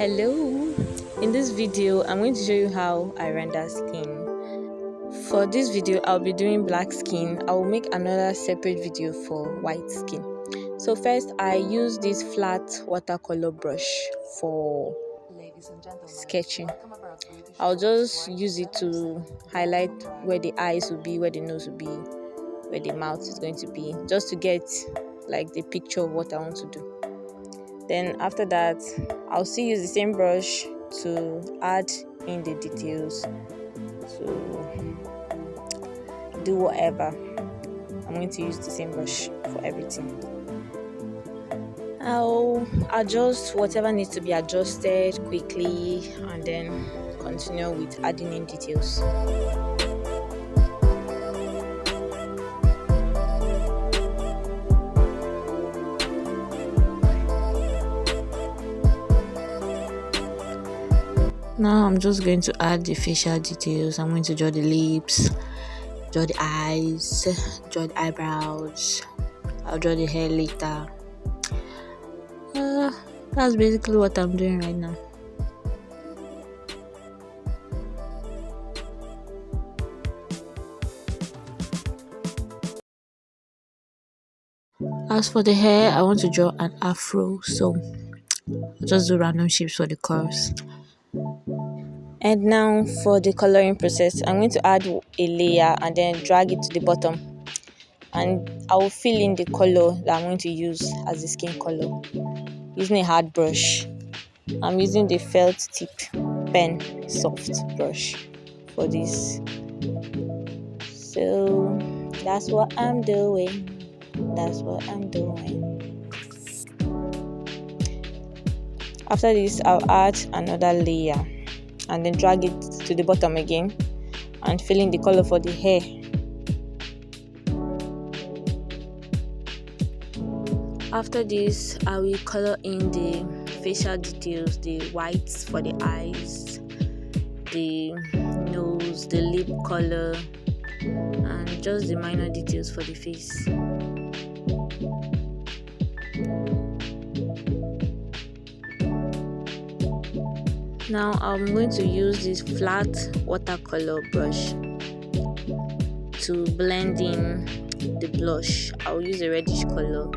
Hello, in this video I'm going to show you how I render skin. For this video I'll be doing black skin. I will make another separate video for white skin. So first I use this flat watercolor brush for sketching. I'll just use it to highlight where the eyes will be, where the nose will be, where the mouth is going to be, just to get like the picture of what I want to do. Then after that I'll still use the same brush to add in the details, to do whatever. I'm going to use the same brush for everything. I'll adjust whatever needs to be adjusted quickly and then continue with adding in details. Now I'm just going to add the facial details. I'm going to draw the lips, draw the eyes, draw the eyebrows. I'll draw the hair later. That's basically what I'm doing right now. As for the hair, I want to draw an afro, so I'll just do random shapes for the curls. And now for the coloring process, I'm going to add a layer and then drag it to the bottom, and I will fill in the color that I'm going to use as the skin color using a hard brush. I'm using the felt tip pen soft brush for this. So that's what I'm doing. After this, I'll add another layer and then drag it to the bottom again and fill in the color for the hair. After this, I will color in the facial details, the whites for the eyes, the nose, the lip color, and just the minor details for the face. Now I'm going to use this flat watercolor brush to blend in the blush. I'll use a reddish color.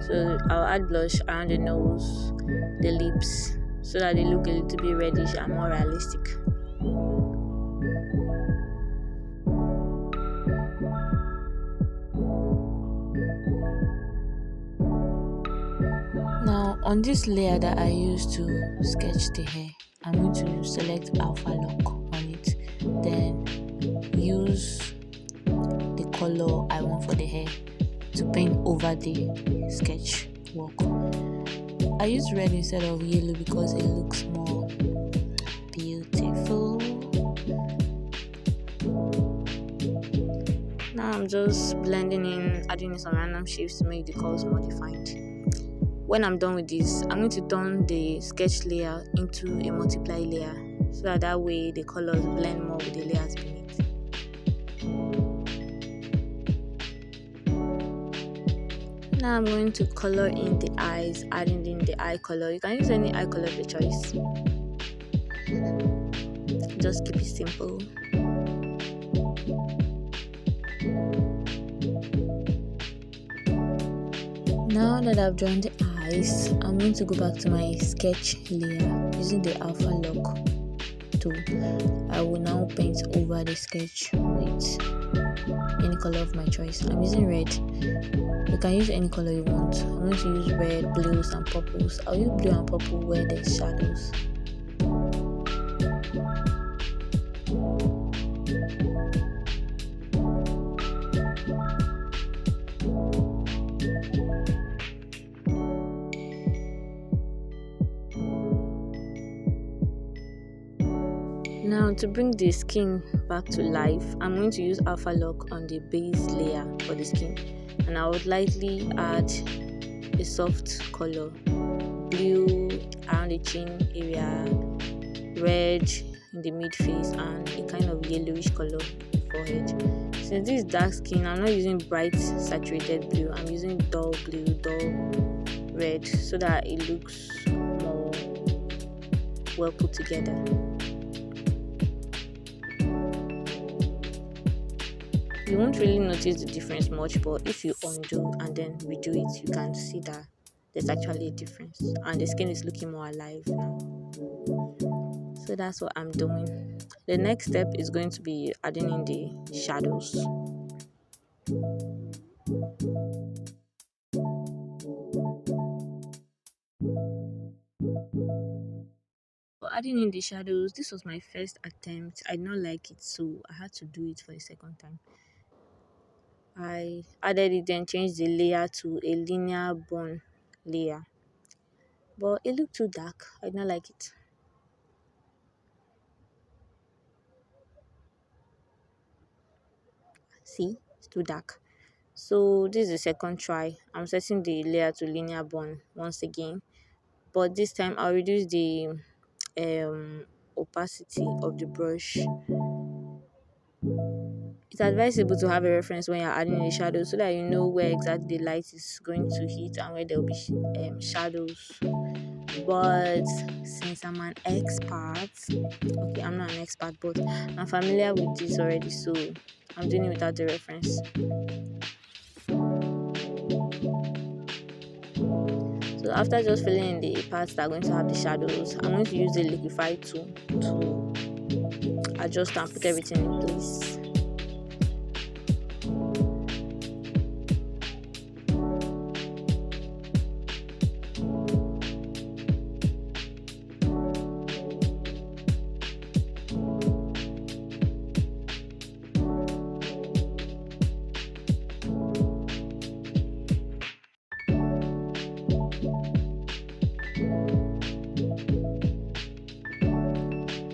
So I'll add blush around the nose, the lips, so that they look a little bit reddish and more realistic. Now on this layer that I used to sketch the hair, I'm going to select alpha lock on it, then use the color I want for the hair to paint over the sketch work. I use red instead of yellow because it looks more beautiful. Now I'm just blending in, adding in some random shapes to make the colors more defined. When I'm done with this, I'm going to turn the sketch layer into a multiply layer so that way the colors blend more with the layers beneath. Now I'm going to color in the eyes, adding in the eye color. You can use any eye color of your choice. Just keep it simple. Now that I've drawn the eyes, I'm going to go back to my sketch layer using the alpha lock tool. I will now paint over the sketch with any color of my choice. I'm using red. You can use any color you want. I'm going to use red, blues, and purples. I'll use blue and purple where there's shadows. Now to bring the skin back to life, I'm going to use alpha lock on the base layer for the skin, and I would lightly add a soft color, blue around the chin area, red in the mid face, and a kind of yellowish color in the forehead. Since this is dark skin, I'm not using bright saturated blue. I'm using dull blue, dull red, so that it looks more well put together. You won't really notice the difference much, but if you undo and then redo it, you can see that there's actually a difference and the skin is looking more alive now. So that's what I'm doing. The next step is going to be adding in the shadows. For adding in the shadows, this was my first attempt. I did not like it, so I had to do it for a second time. I added it, then changed the layer to a linear bone layer, but it looked too dark. I did not like it. See, it's too dark. So this is the second try. I'm setting the layer to linear bone once again, but this time I'll reduce the opacity of the brush. It's advisable to have a reference when you're adding the shadows so that you know where exactly the light is going to hit and where there will be shadows. But since I'm an expert, okay, I'm not an expert, but I'm familiar with this already, so I'm doing it without the reference. So after just filling in the parts that are going to have the shadows, I'm going to use the liquify tool to adjust and put everything in place.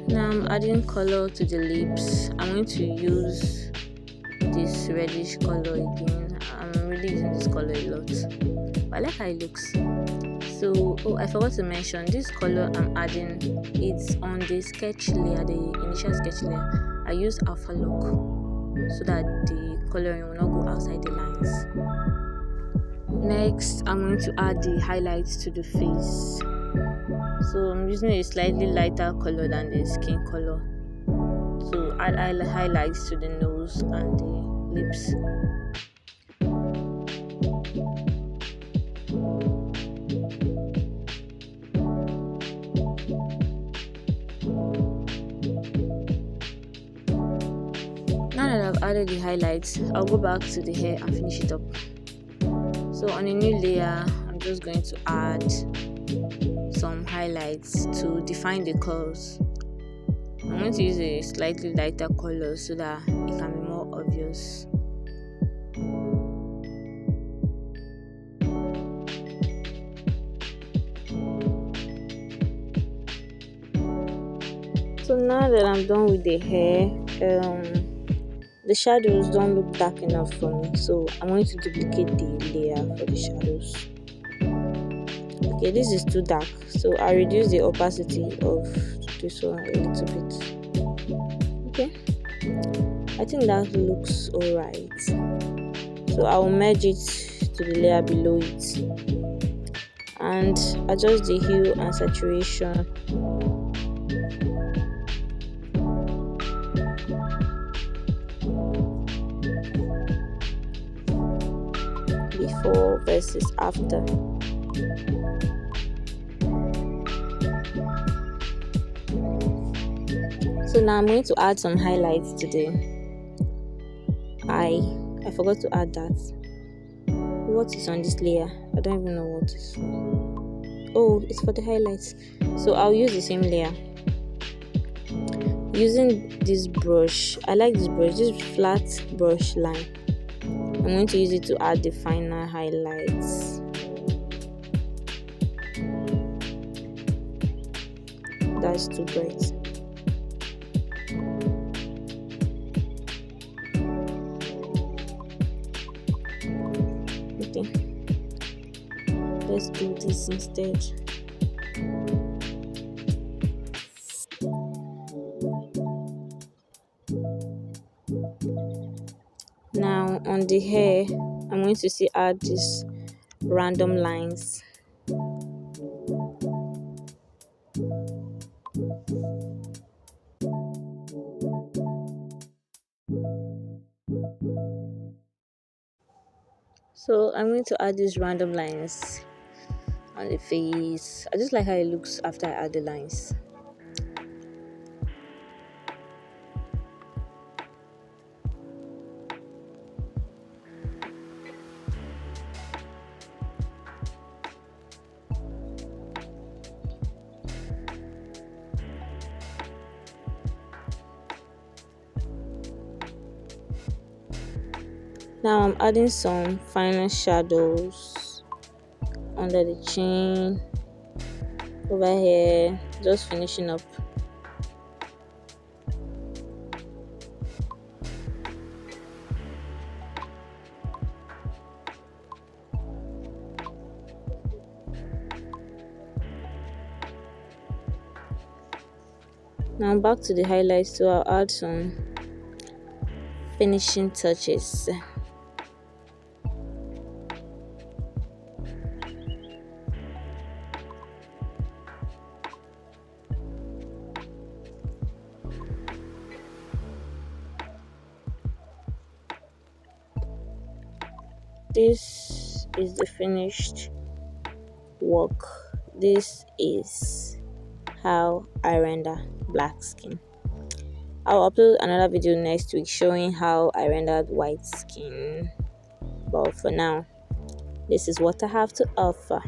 Now I'm adding color to the lips. I'm going to use this reddish color again. I'm really using this color a lot, but I like how it looks. So, I forgot to mention this color I'm adding. It's on the sketch layer, the initial sketch layer. I use alpha lock so that the coloring will not go outside the lines. Next, I'm going to add the highlights to the face. So I'm using a slightly lighter color than the skin color to add highlights to the nose and the lips. Now that I've added the highlights, I'll go back to the hair and finish it up. So on a new layer, I'm just going to add some highlights to define the curls. I'm going to use a slightly lighter color so that it can be more obvious. So now that I'm done with the hair, the shadows don't look dark enough for me, so I'm going to duplicate the layer for the shadows. Okay, this is too dark, so I'll reduce the opacity of this one a little bit. Okay, I think that looks alright. So I'll merge it to the layer below it and adjust the hue and saturation. Before versus after. So now I'm going to add some highlights to the eye. I forgot to add that. What is on this layer? I don't even know what is. Oh, it's for the highlights. So I'll use the same layer. Using this brush, I like this brush, this flat brush line. I'm going to use it to add the final highlights. That's too bright. Okay, let's do this instead. Now on the hair, I'm going to add these random lines. So I'm going to add these random lines on the face. I just like how it looks after I add the lines. Now I'm adding some final shadows under the chin, over here, just finishing up. Now back to the highlights, so I'll add some finishing touches. This is the finished work. This is how I render black skin. I'll upload another video next week showing how I rendered white skin, but for now, this is what I have to offer.